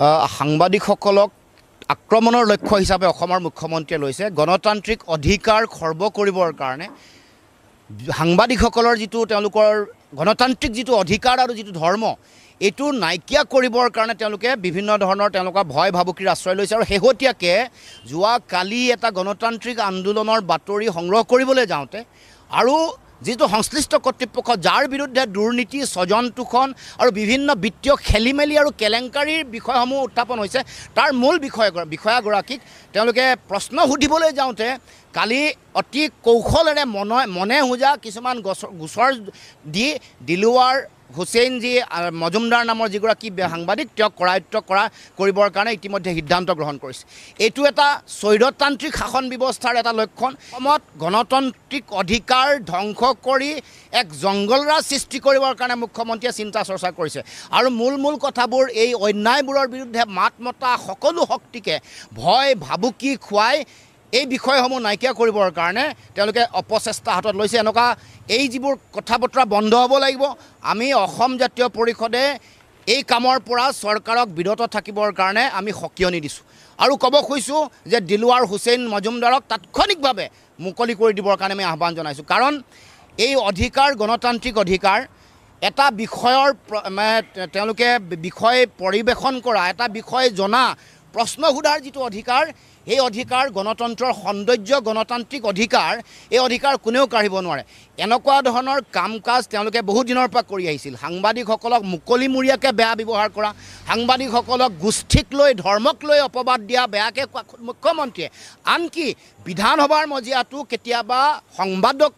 সাংবাদিকসকলক আক্ৰমণৰ লক্ষ্য হিচাপে অসমৰ মুখ্যমন্ত্ৰীয়ে লৈছে। গণতান্ত্ৰিক অধিকাৰ খৰ্ব কৰিবৰ কাৰণে সাংবাদিকসকলৰ যিটো তেওঁলোকৰ গণতান্ত্ৰিক যিটো অধিকাৰ আৰু যিটো ধৰ্ম এইটো নাইকিয়া কৰিবৰ কাৰণে তেওঁলোকে বিভিন্ন ধৰণৰ তেওঁলোকৰ ভয় ভাবুকিৰ আশ্ৰয় লৈছে। আৰু শেহতীয়াকৈ যোৱা কালি এটা গণতান্ত্ৰিক আন্দোলনৰ বাতৰি সংগ্ৰহ কৰিবলৈ যাওঁতে আৰু যিটো সংশ্লিষ্ট কৰ্তৃপক্ষ যাৰ বিৰুদ্ধে দুৰ্নীতি স্বজন তোষণ আৰু বিভিন্ন বিত্তীয় খেলিমেলি আৰু কেলেংকাৰীৰ বিষয়সমূহ উত্থাপন হৈছে তাৰ মূল বিষয়াগৰাকীক তেওঁলোকে প্ৰশ্ন সুধিবলৈ যাওঁতে কালি অতি কৌশলেৰে মনে হোজা কিছুমান গোচৰ দি দিলৱাৰ হুছেইন যি মজুমদাৰ নামৰ যিগৰাকী সাংবাদিক তেওঁক কৰায়ত্ব কৰিবৰ কাৰণে ইতিমধ্যে সিদ্ধান্ত গ্ৰহণ কৰিছে। এইটো এটা স্বৈৰতান্ত্ৰিক শাসন ব্যৱস্থাৰ এটা লক্ষণ। অসমত গণতান্ত্ৰিক অধিকাৰ ধ্বংস কৰি এক জংগলৰাজ সৃষ্টি কৰিবৰ কাৰণে মুখ্যমন্ত্ৰীয়ে চিন্তা চৰ্চা কৰিছে। আৰু মূল কথাবোৰ এই অন্যায়বোৰৰ বিৰুদ্ধে মাত মতা সকলো শক্তিকে ভয় ভাবুকি খুৱাই এই বিষয়সমূহ নাইকিয়া কৰিবৰ কাৰণে তেওঁলোকে অপচেষ্টা হাতত লৈছে। এনেকুৱা এই যিবোৰ কথা বতৰা বন্ধ হ'ব লাগিব। আমি অসম জাতীয় পৰিষদে এই কামৰ পৰা চৰকাৰক বিৰত থাকিবৰ কাৰণে আমি সকিয়নি দিছোঁ আৰু ক'ব খুজিছোঁ যে দিলৱাৰ হুছেইন মজুমদাৰক তাৎক্ষণিকভাৱে মুকলি কৰি দিবৰ কাৰণে আমি আহ্বান জনাইছোঁ। কাৰণ এই অধিকাৰ গণতান্ত্ৰিক অধিকাৰ এটা বিষয়ৰ তেওঁলোকে বিষয় পৰিৱেশন কৰা এটা বিষয় জনা প্ৰশ্ন সোধাৰ যিটো অধিকাৰ এই অধিকাৰ গণতন্ত্ৰৰ সৌন্দৰ্য গণতান্ত্ৰিক অধিকাৰ এই অধিকাৰ কোনেও কাঢ়িব নোৱাৰে। এনেকুৱা ধৰণৰ কাম কাজ তেওঁলোকে বহু দিনৰ পৰা কৰি আহিছিল। সাংবাদিকসকলক মুকলিমূৰীয়াকৈ বেয়া ব্যৱহাৰ কৰা, সাংবাদিকসকলক গোষ্ঠীক লৈ ধৰ্মক লৈ অপবাদ দিয়া, বেয়াকৈ কোৱা মুখ্যমন্ত্ৰীয়ে আনকি বিধানসভাৰ মজিয়াটো কেতিয়াবা সংবাদক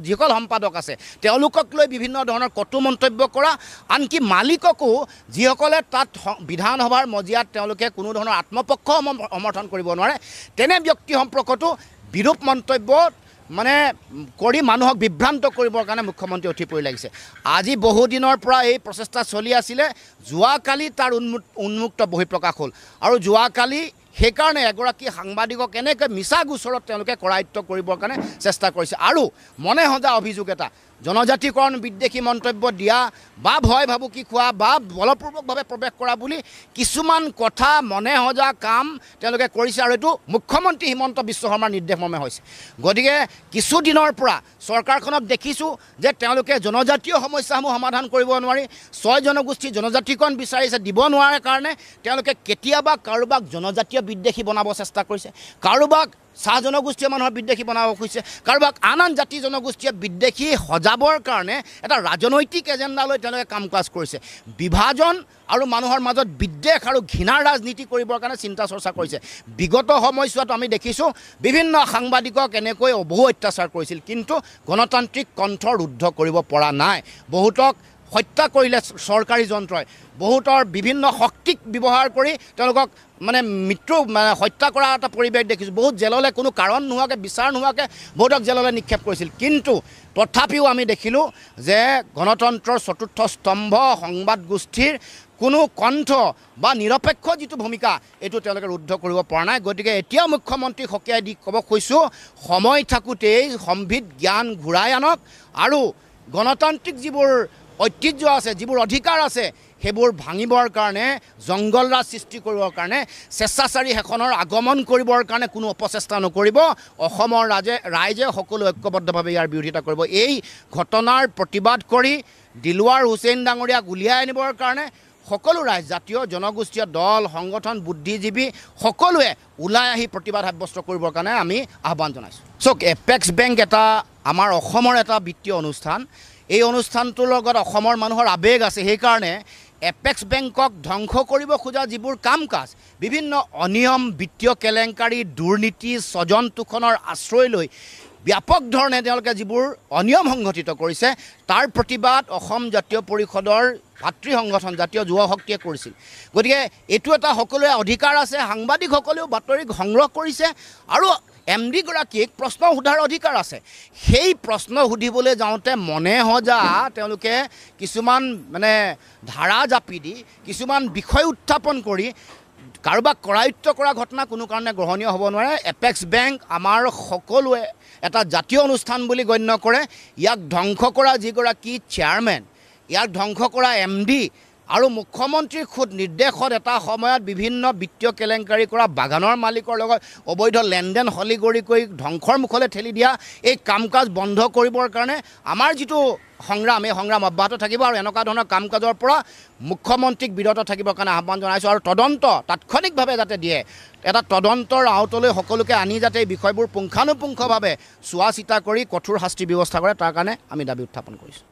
যিসকল সম্পাদক আছে তেওঁলোকক লৈ বিভিন্ন ধৰণৰ কটু মন্তব্য কৰা, আনকি মালিককো যিসকলে তাত বিধানসভাৰ মজিয়াত তেওঁলোকে কোনো ধৰণৰ আত্মপক্ষ সমৰ্থন কৰিব নোৱাৰে তেনে ব্যক্তি সম্পৰ্কতো বিৰূপ মন্তব্য কৰি মানুহক বিভ্ৰান্ত কৰিবৰ কাৰণে মুখ্যমন্ত্ৰী উঠি পৰি লাগিছে। আজি বহুদিনৰ পৰা এই প্ৰচেষ্টা চলি আছিলে। যোৱাকালি তাৰ উন্মুক্ত বহিঃপ্ৰকাশ হ'ল আৰু যোৱাকালি সেইকাৰণে এগৰাকী সাংবাদিকক এনেকৈ মিছা গোচৰত তেওঁলোকে কৰায়ত্ব কৰিবৰ কাৰণে চেষ্টা কৰিছে। আৰু মনে সজা অভিযোগ এটা জনজাতিকৰণ বিদ্বেষী মন্তব্য দিয়া বা ভয় ভাবুকি খোৱা বা বলপূৰ্বকভাৱে প্ৰৱেশ কৰা বুলি কিছুমান কথা মনে সজা কাম তেওঁলোকে কৰিছে আৰু এইটো মুখ্যমন্ত্ৰী হিমন্ত বিশ্ব শৰ্মাৰ নিৰ্দেশমৰ্মে হৈছে। গতিকে কিছুদিনৰ পৰা চৰকাৰখনক দেখিছোঁ যে তেওঁলোকে জনজাতীয় সমস্যাসমূহ সমাধান কৰিব নোৱাৰি 6 জনগোষ্ঠী জনজাতিকৰণ বিচাৰিছে দিব নোৱাৰে কাৰণে তেওঁলোকে কেতিয়াবা কাৰোবাক জনজাতীয় বিদ্বেষী বনাব চেষ্টা কৰিছে, কাৰোবাক চাহ জনগোষ্ঠীয় মানুহৰ বিদ্বেষী বনাব খুজিছে, কাৰোবাক আন জাতি জনগোষ্ঠীয়ে বিদ্বেষী সজাবৰ কাৰণে এটা ৰাজনৈতিক এজেণ্ডা লৈ তেওঁলোকে কাম কাজ কৰিছে। বিভাজন আৰু মানুহৰ মাজত বিদ্বেষ আৰু ঘৃণাৰ ৰাজনীতি কৰিবৰ কাৰণে চিন্তা চৰ্চা কৰিছে। বিগত সময়ছোৱাত আমি দেখিছোঁ বিভিন্ন সাংবাদিকক এনেকৈ বহু অত্যাচাৰ কৰিছিল, কিন্তু গণতান্ত্ৰিক কণ্ঠ ৰুদ্ধ কৰিব পৰা নাই। বহুতক হত্যা কৰিলে চৰকাৰী যন্ত্ৰই, বহুতৰ বিভিন্ন শক্তিক ব্যৱহাৰ কৰি তেওঁলোকক মৃত্যু হত্যা কৰা এটা পৰিৱেশ দেখিছোঁ। বহুত জেললৈ কোনো কাৰণ নোহোৱাকৈ বিচাৰ নোহোৱাকৈ বহুতক জেললৈ নিক্ষেপ কৰিছিল। কিন্তু তথাপিও আমি দেখিলোঁ যে গণতন্ত্ৰৰ চতুৰ্থ স্তম্ভ সংবাদ গোষ্ঠীৰ কোনো কণ্ঠ বা নিৰপেক্ষ যিটো ভূমিকা এইটো তেওঁলোকে ৰুদ্ধ কৰিব পৰা নাই। গতিকে এতিয়া মুখ্যমন্ত্ৰীক সকীয়াই দি ক'ব খুজিছোঁ সময় থাকোঁতেই সম্বিত জ্ঞান ঘূৰাই আনক আৰু গণতান্ত্ৰিক যিবোৰ ঐতিহ্য আছে যিবোৰ অধিকাৰ আছে সেইবোৰ ভাঙিবৰ কাৰণে জংগলৰাজ সৃষ্টি কৰিবৰ কাৰণে স্বেচ্ছাচাৰী শাসনৰ আগমন কৰিবৰ কাৰণে কোনো অপচেষ্টা নকৰিব। অসমৰ ৰাইজে সকলো ঐক্যবদ্ধভাৱে ইয়াৰ বিৰোধিতা কৰিব। এই ঘটনাৰ প্ৰতিবাদ কৰি দিলৱাৰ হুছেইন ডাঙৰীয়াক উলিয়াই আনিবৰ কাৰণে সকলো ৰাইজ জাতীয় জনগোষ্ঠীয় দল সংগঠন বুদ্ধিজীৱী সকলোৱে ওলাই আহি প্ৰতিবাদ সাব্যস্ত কৰিবৰ কাৰণে আমি আহ্বান জনাইছোঁ। চাওক, এপেক্স বেংক এটা আমাৰ অসমৰ এটা বিত্তীয় অনুষ্ঠান। এই অনুষ্ঠানটোৰ লগত অসমৰ মানুহৰ আৱেগ আছে। সেইকাৰণে এপেক্স বেংকক ধ্বংস কৰিব খোজা যিবোৰ কাম কাজ বিভিন্ন অনিয়ম বিত্তীয় কেলেংকাৰী দুৰ্নীতি স্বজন তোষণৰ আশ্ৰয় লৈ ব্যাপক ধৰণে তেওঁলোকে যিবোৰ অনিয়ম সংঘটিত কৰিছে তাৰ প্ৰতিবাদ অসম জাতীয় পৰিষদৰ ভাতৃ সংগঠন জাতীয় যুৱ শক্তিয়ে কৰিছিল। গতিকে এইটো এটা সকলোৰে অধিকাৰ আছে। সাংবাদিকসকলেও বাতৰি সংগ্ৰহ কৰিছে আৰু MD গৰাকীক প্ৰশ্ন সোধাৰ অধিকাৰ আছে। সেই প্ৰশ্ন সুধিবলৈ যাওঁতে মনে সজা তেওঁলোকে কিছুমান ধাৰা জাপি দি কিছুমান বিষয় উত্থাপন কৰি কাৰোবাক কৰায়ত্ব কৰা ঘটনা কোনো কাৰণে গ্ৰহণীয় হ'ব নোৱাৰে। এপেক্স বেংক আমাৰ সকলোৱে এটা জাতীয় অনুষ্ঠান বুলি গণ্য কৰে। ইয়াক ধ্বংস কৰা যিগৰাকী চেয়াৰমেন, ইয়াক ধ্বংস কৰা MD আৰু মুখ্যমন্ত্ৰীৰ খুদ নিৰ্দেশত এটা সময়ত বিভিন্ন বিত্তীয় কেলেংকাৰী কৰা বাগানৰ মালিকৰ লগত অবৈধ লেনদেন হলিগৰি কৰি ধ্বংসৰ মুখলৈ ঠেলি দিয়া এই কাম কাজ বন্ধ কৰিবৰ কাৰণে আমাৰ যিটো সংগ্ৰাম এই সংগ্ৰাম অব্যাহত থাকিব আৰু এনেকুৱা ধৰণৰ কাম কাজৰ পৰা মুখ্যমন্ত্ৰীক বিৰত থাকিবৰ কাৰণে আহ্বান জনাইছোঁ আৰু তদন্ত তাৎক্ষণিকভাৱে যাতে দিয়ে এটা তদন্তৰ আওতলৈ সকলোকে আনি যাতে এই বিষয়বোৰ পুংখানুপুংখভাৱে চোৱা চিতা কৰি কঠোৰ শাস্তি ব্যৱস্থা কৰে তাৰ কাৰণে আমি দাবী উত্থাপন কৰিছোঁ।